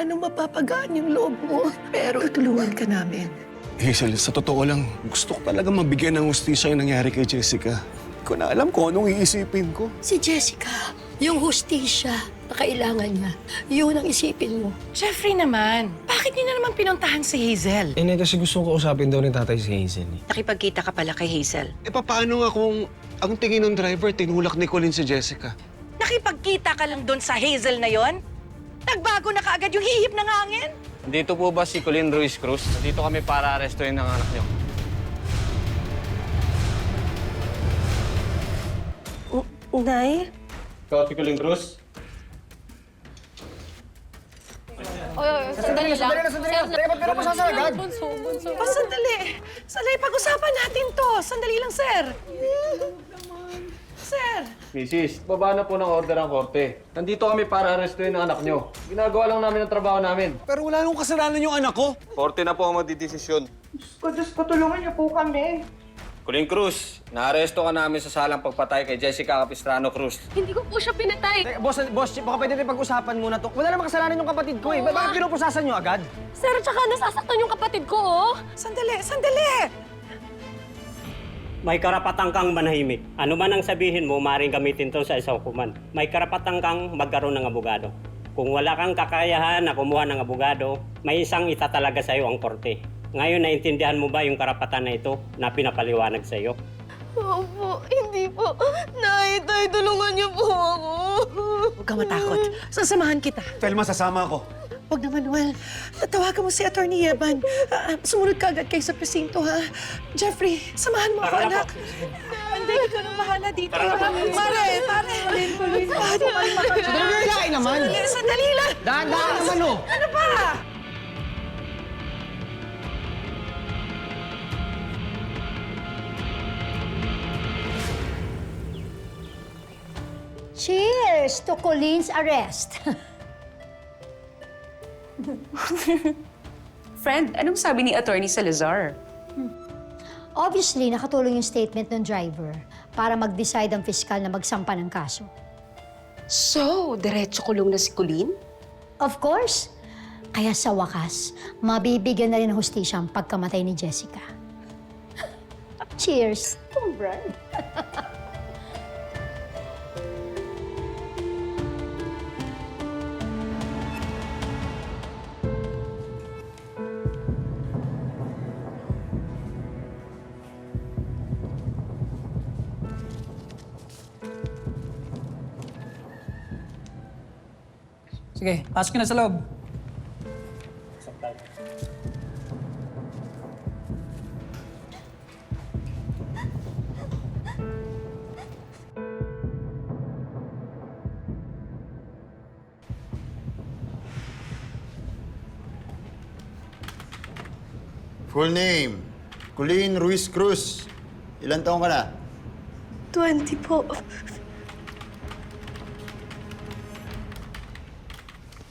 paano mapapagaan yung loob mo. Pero tulungan ka namin. Hazel, sa totoo lang, gusto ko talaga mabigyan ng hustisya yung nangyari kay Jessica. Hindi ko na alam kung anong iisipin ko. Si Jessica, yung hustisya na kailangan niya, yun ang isipin mo. Jeffrey naman, bakit niyo na naman pinuntahan si Hazel? Eh, kasi gusto ko kausapin daw ni tatay si Hazel. Nakipagkita ka pala kay Hazel. Eh, paano nga kung ang tingin ng driver, tinulak ni Colleen si Jessica? Nakipagkita ka lang doon sa Hazel na yon? Nagbago na kaagad yung hihip ng hangin? Dito po ba si Colleen Ruiz Cruz? Dito kami para arestuin ng anak niyo. Nay? Ikaw si Colleen Cruz? Sandali lang. Pero masasal agad. Bunso. Sandali. Sandali, pag-usapan natin to. Sandali lang, sir. Sir. Mrs., baba na po ng order ang korte. Nandito kami para arestuin ng anak niyo. Ginagawa lang namin ang trabaho namin. Pero wala nung kasalanan yung anak ko. Korte na po ang magdidesisyon. Diyos ko, tulungan niyo po kami. Colleen Cruz, naaresto ka namin sa salang pagpatay kay Jessica Capistrano Cruz. Hindi ko po siya pinatay. Boss, baka pwede rin pag-usapan muna to. Wala namang kasalanan yung kapatid ko eh. Bakit pinupusasan niyo agad? Sir, tsaka nasasaktan yung kapatid ko, oh. Sandali. May karapatan kang manahimik. Ano man ang sabihin mo, maaaring gamitin to sa isang hukuman. May karapatan kang magkaroon ng abogado. Kung wala kang kakayahan na kumuha ng abogado, may isang itatalaga sa iyo ang korte. Ngayon, naintindihan mo ba yung karapatan na ito na pinapaliwanag sa iyo? Opo, hindi po. Nay, tulungan niyo po ako. Huwag kang matakot. Sasamahan kita. Telma, sasama ako. Huwag na, Manuel. Tawagan mo si Atty. Yeban. Sumunod ka agad kayo sa presinto, ha? Jeffrey, samahan mo ako, Tara na anak. po. Hindi, ikaw nang bahala dito. Pare! Sandali naman. Sandali lang. Dahan-dahan naman oh. Ano ba? Cheers to Colleen's arrest. Friend, anong sabi ni Attorney Salazar? Obviously, nakatulong yung statement ng driver para mag-decide ang piskal na magsampa ng kaso. So, diretso kulong na si Colleen? Of course. Kaya sa wakas, mabibigyan na rin ng hustisya ang pagkamatay ni Jessica. Cheers. Brad. Sige, pasok ka na sa loob. Full name, Colleen Ruiz Cruz. Ilan taong ka na? 20 po.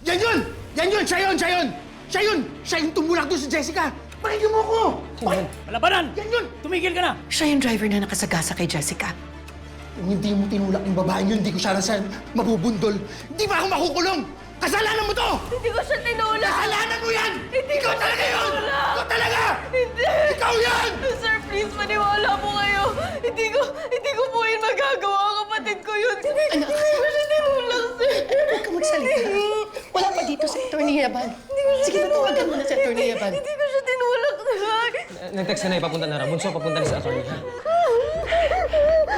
Yan yun! Yan yun! Siya yun! Siya yun! Siya yun! Siya yung tumulak doon si Jessica! Pakinggan mo ako! Malabanan! Yan yun! Tumigil ka na! Siya yung driver na nakasagasa kay Jessica. Kung hindi mo tinulak yung babaeng yun, hindi ko siya nasa mabubundol. Hindi ba ako makukulong? Kasalanan mo to! Hindi ko siya tinulak. Kasalanan mo yan! Hindi Ikaw ko talaga yun! tinulak. Ikaw talaga! Hindi. Ikaw yan! Sir, please, maniwala po kayo. Hindi ko po yun magagawa. Kapatid ko yun. Hindi ko siya tinulak, sir. Huwag ka magsalita. Wala pa dito si Atty. Yeban. Sige, tawagan mo na si Atty. Yeban. Hindi ko siya tinulak, sir. Nag-text ka na ipapunta na Bunso, papunta na sa attorney, ha?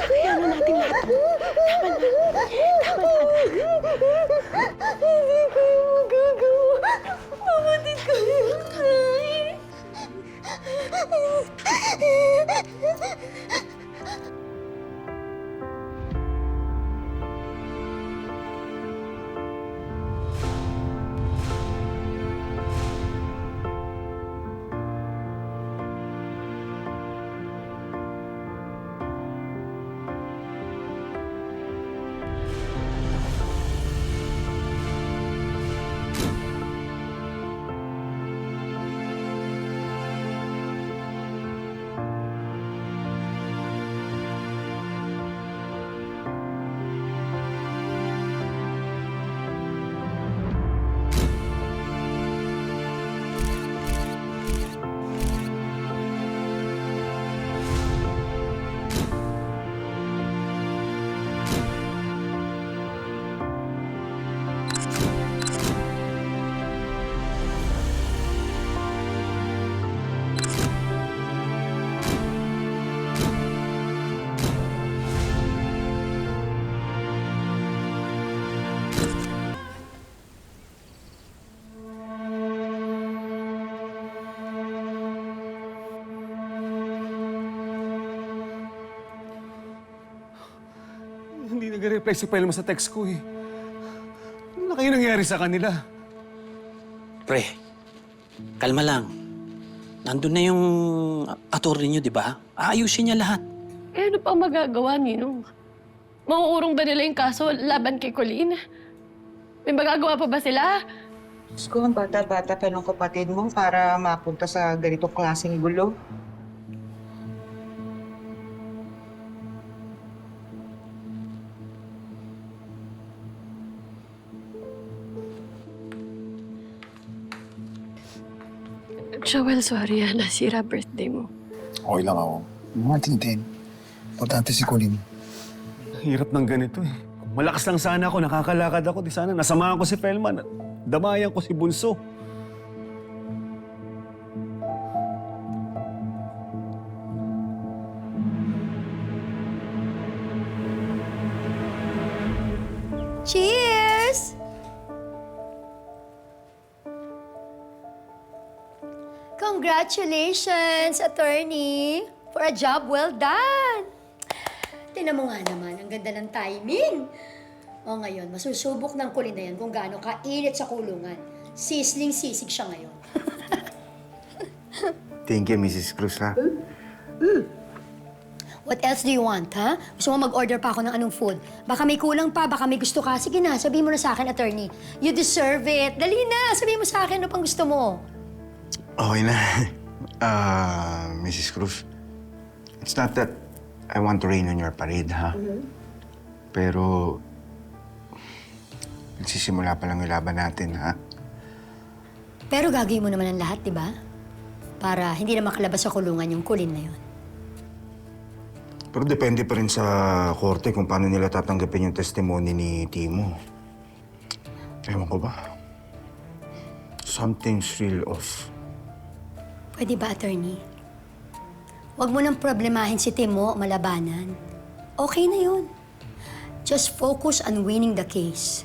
Kaya na natin lahat to. Tama na. Hindi ko yung magagawa. Kapatid ko yun. nag-reply si Pelma sa text ko eh. Ano na kayo nangyari sa kanila? Pre, kalma lang. Nandun na yung attorney niyo, di ba? Aayusin niya lahat. Eh, ano pa magagawa, Ninong? Mauurong ba nila yung kaso laban kay Colleen? May magagawa pa ba sila? Diyos ko, ang bata-bata pa ng kapatid mo para mapunta sa ganitong klaseng gulo. Joel, sorry nasira birthday mo. Okay lang ako. Matintin. Importante si Colleen. Hirap ng ganito eh. Kung malakas lang sana ako, nakakalakad ako, di sana nasamahan ko si Pelma. Damayan ko si Bunso. Cheers! Congratulations, attorney, for a job well done. Tingnan mo nga naman, ang ganda ng timing. O ngayon, masusubok ng Colleen na yan kung gaano kainit sa kulungan. Sisling-sisig siya ngayon. Thank you, Mrs. Cruz, ha? What else do you want, ha? Gusto mo mag-order pa ako ng anong food? Baka may kulang pa, baka may gusto ka. Sige na, sabihin mo na sa akin, attorney. You deserve it. Dali na, sabihin mo sa akin ano pang gusto mo. Okay na. Mrs. Cruz, it's not that I want to rain on your parade, ha? Pero, nagsisimula pa lang yung laban natin, ha? Pero gagawin mo naman ang lahat, di ba? Para hindi na makalabas sa kulungan yung Colleen na yun. Pero depende pa rin sa korte kung paano nila tatanggapin yung testimony ni Timo. Ewan ko ba? Something's real off. Pwede ba, attorney? Huwag mo nang problemahin si Timo o malabanan. Okay na yun. Just focus on winning the case.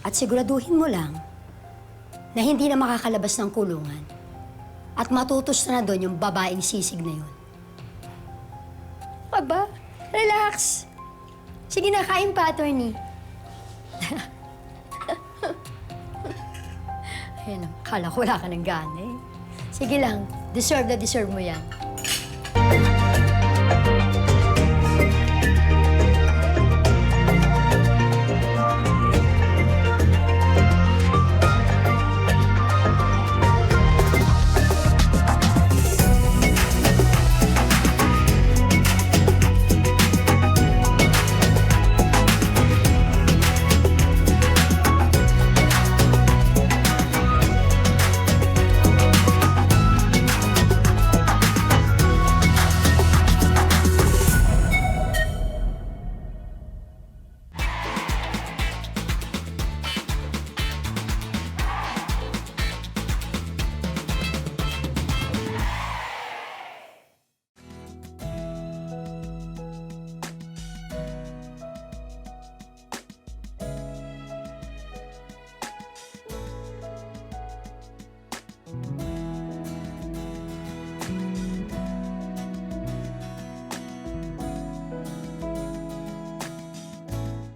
At siguraduhin mo lang na hindi na makakalabas ng kulungan. At matutos na doon yung babaeng sisig na yun. Aba, relax. Sige na, kain pa, attorney. Ayan, kala ko wala ka ng gana eh. Sige lang, deserve na deserve mo yan.